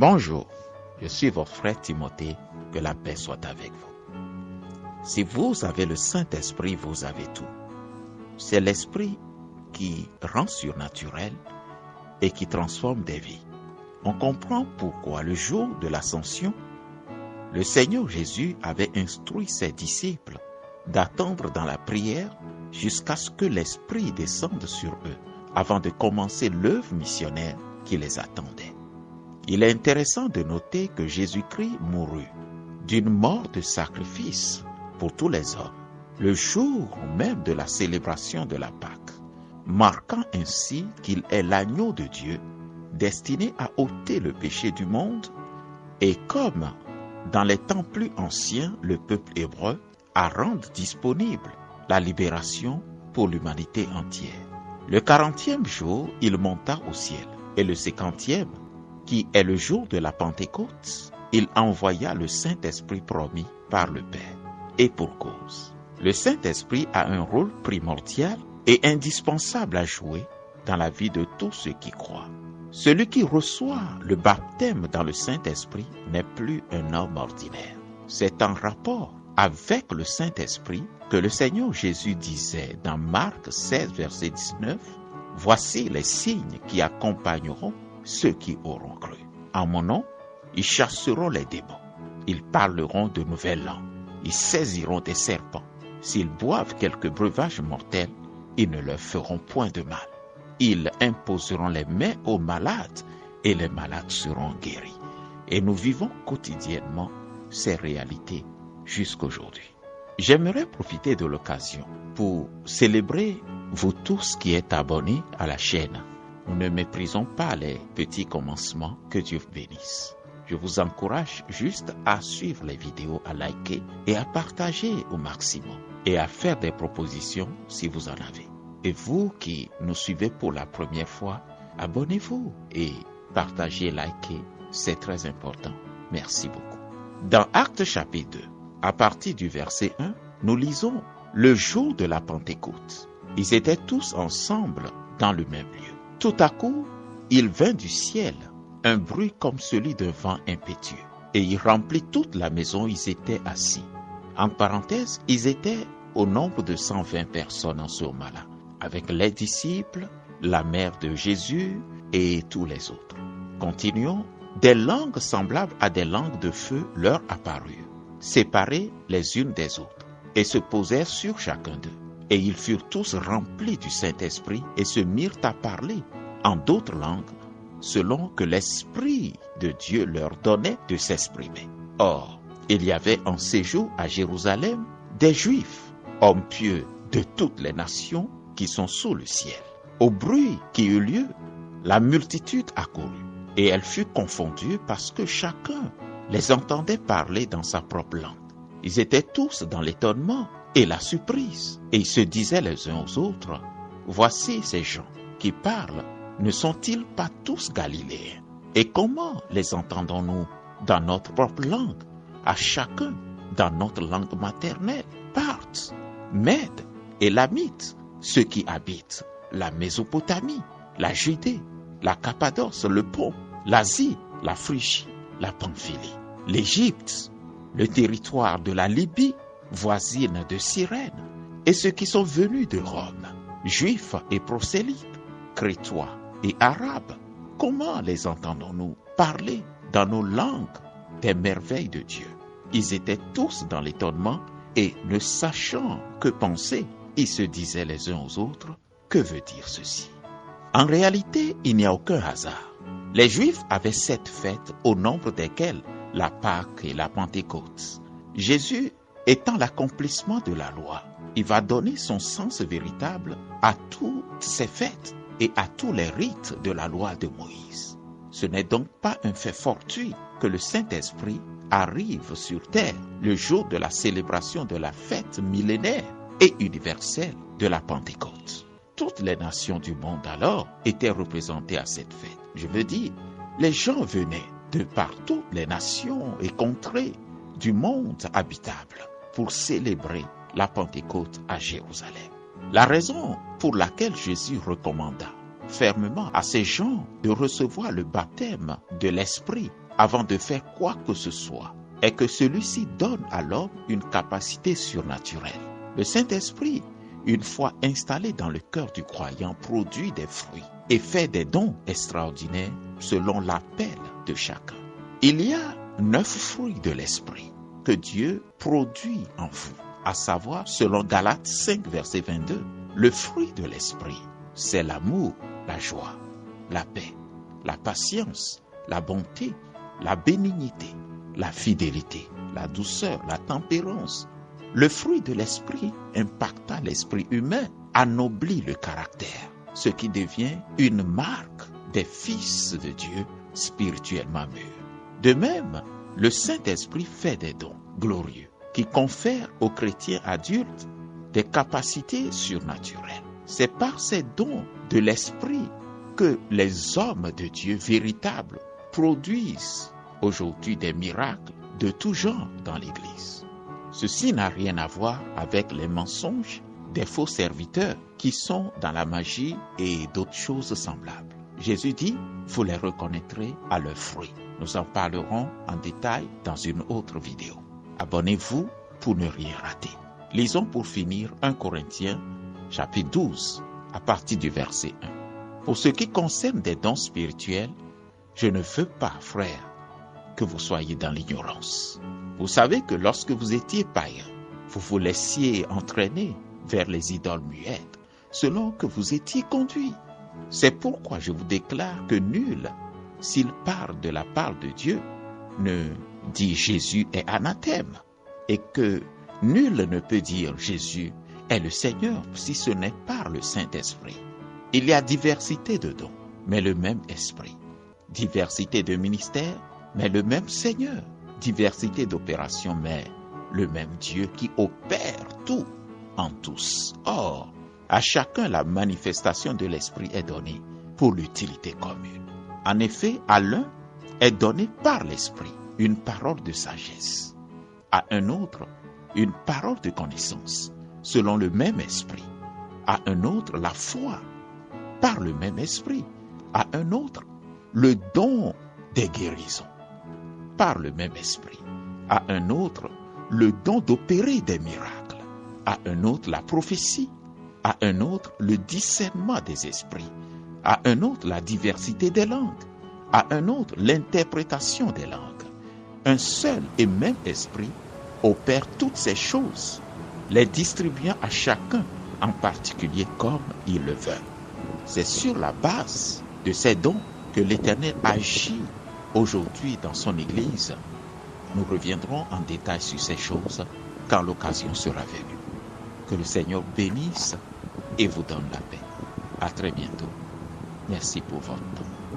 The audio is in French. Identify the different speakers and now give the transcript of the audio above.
Speaker 1: Bonjour, je suis votre frère Timothée, que la paix soit avec vous. Si vous avez le Saint-Esprit, vous avez tout. C'est l'Esprit qui rend surnaturel et qui transforme des vies. On comprend pourquoi le jour de l'Ascension, le Seigneur Jésus avait instruit ses disciples d'attendre dans la prière jusqu'à ce que l'Esprit descende sur eux avant de commencer l'œuvre missionnaire qui les attendait. Il est intéressant de noter que Jésus-Christ mourut d'une mort de sacrifice pour tous les hommes, le jour même de la célébration de la Pâque, marquant ainsi qu'il est l'agneau de Dieu destiné à ôter le péché du monde et comme dans les temps plus anciens, le peuple hébreu à rendre disponible la libération pour l'humanité entière. Le 40e jour, il monta au ciel et le 50e, qui est le jour de la Pentecôte, il envoya le Saint-Esprit promis par le Père. Et pour cause, le Saint-Esprit a un rôle primordial et indispensable à jouer dans la vie de tous ceux qui croient. Celui qui reçoit le baptême dans le Saint-Esprit n'est plus un homme ordinaire. C'est en rapport avec le Saint-Esprit que le Seigneur Jésus disait dans Marc 16, verset 19, « Voici les signes qui accompagneront ceux qui auront cru. En mon nom, ils chasseront les démons. Ils parleront de nouvelles langues. Ils saisiront des serpents. S'ils boivent quelques breuvages mortels, ils ne leur feront point de mal. Ils imposeront les mains aux malades et les malades seront guéris. » Et nous vivons quotidiennement ces réalités jusqu'aujourd'hui. J'aimerais profiter de l'occasion pour célébrer vous tous qui êtes abonnés à la chaîne. Nous ne méprisons pas les petits commencements, que Dieu vous bénisse. Je vous encourage juste à suivre les vidéos, à liker et à partager au maximum et à faire des propositions si vous en avez. Et vous qui nous suivez pour la première fois, abonnez-vous et partagez, likez, c'est très important. Merci beaucoup. Dans Actes chapitre 2, à partir du verset 1, nous lisons le jour de la Pentecôte. Ils étaient tous ensemble dans le même lieu. Tout à coup, il vint du ciel un bruit comme celui d'un vent impétueux, et il remplit toute la maison où ils étaient assis. En parenthèse, ils étaient au nombre de 120 personnes en ce moment-là, avec les disciples, la mère de Jésus et tous les autres. Continuons. Des langues semblables à des langues de feu leur apparurent, séparées les unes des autres, et se posèrent sur chacun d'eux. Et ils furent tous remplis du Saint-Esprit et se mirent à parler en d'autres langues, selon que l'Esprit de Dieu leur donnait de s'exprimer. Or, il y avait en séjour à Jérusalem des Juifs, hommes pieux de toutes les nations qui sont sous le ciel. Au bruit qui eut lieu, la multitude accourut, et elle fut confondue parce que chacun les entendait parler dans sa propre langue. Ils étaient tous dans l'étonnement et la surprise, et ils se disaient les uns aux autres, « Voici ces gens qui parlent, ne sont-ils pas tous Galiléens? Et comment les entendons-nous dans notre propre langue, à chacun dans notre langue maternelle? Parthes, Mèdes et Lamites, ceux qui habitent la Mésopotamie, la Judée, la Cappadoce, le Pont, l'Asie, la Phrygie, la Pamphylie, l'Égypte, le territoire de la Libye, voisine de Cyrène, et ceux qui sont venus de Rome, juifs et prosélytes, crétois et arabes. Comment les entendons-nous parler dans nos langues des merveilles de Dieu? Ils étaient tous dans l'étonnement et ne sachant que penser, ils se disaient les uns aux autres, que veut dire ceci? En réalité, il n'y a aucun hasard. Les Juifs avaient 7 fêtes au nombre desquelles la Pâque et la Pentecôte. Jésus étant l'accomplissement de la loi, il va donner son sens véritable à toutes ces fêtes et à tous les rites de la loi de Moïse. Ce n'est donc pas un fait fortuit que le Saint-Esprit arrive sur terre le jour de la célébration de la fête millénaire et universelle de la Pentecôte. Toutes les nations du monde alors étaient représentées à cette fête. Je veux dire, les gens venaient de partout, les nations et contrées du monde habitable, pour célébrer la Pentecôte à Jérusalem. La raison pour laquelle Jésus recommanda fermement à ces gens de recevoir le baptême de l'Esprit avant de faire quoi que ce soit est que celui-ci donne à l'homme une capacité surnaturelle. Le Saint-Esprit, une fois installé dans le cœur du croyant, produit des fruits et fait des dons extraordinaires selon l'appel de chacun. Il y a 9 fruits de l'Esprit que Dieu produit en vous, à savoir, selon Galates 5, verset 22, le fruit de l'Esprit, c'est l'amour, la joie, la paix, la patience, la bonté, la bénignité, la fidélité, la douceur, la tempérance. Le fruit de l'esprit impactant l'esprit humain, anoblit le caractère, ce qui devient une marque des fils de Dieu spirituellement mûrs. De même, le Saint-Esprit fait des dons glorieux qui confèrent aux chrétiens adultes des capacités surnaturelles. C'est par ces dons de l'esprit que les hommes de Dieu véritables produisent aujourd'hui des miracles de tout genre dans l'Église. Ceci n'a rien à voir avec les mensonges des faux serviteurs qui sont dans la magie et d'autres choses semblables. Jésus dit, vous les reconnaîtrez à leurs fruits. Nous en parlerons en détail dans une autre vidéo. Abonnez-vous pour ne rien rater. Lisons pour finir 1 Corinthiens chapitre 12 à partir du verset 1. Pour ce qui concerne des dons spirituels, je ne veux pas, frères, que vous soyez dans l'ignorance. Vous savez que lorsque vous étiez païens, vous vous laissiez entraîner vers les idoles muettes, selon que vous étiez conduits. C'est pourquoi je vous déclare que nul, s'il parle de la part de Dieu, ne dit Jésus est anathème, et que nul ne peut dire Jésus est le Seigneur si ce n'est par le Saint-Esprit. Il y a diversité de dons, mais le même Esprit. Diversité de ministères, mais le même Seigneur. Diversité d'opérations, mais le même Dieu qui opère tout en tous. Or, à chacun la manifestation de l'Esprit est donnée pour l'utilité commune. En effet, à l'un est donnée par l'Esprit une parole de sagesse, à un autre une parole de connaissance, selon le même Esprit, à un autre la foi, par le même Esprit, à un autre le don des guérisons, par le même Esprit, à un autre le don d'opérer des miracles, à un autre la prophétie, à un autre le discernement des esprits, à un autre la diversité des langues, à un autre l'interprétation des langues. Un seul et même Esprit opère toutes ces choses, les distribuant à chacun en particulier comme il le veut. C'est sur la base de ces dons que l'Éternel agit aujourd'hui dans son Église. Nous reviendrons en détail sur ces choses quand l'occasion sera venue. Que le Seigneur bénisse et vous donne la paix. À très bientôt. Merci pour votre temps.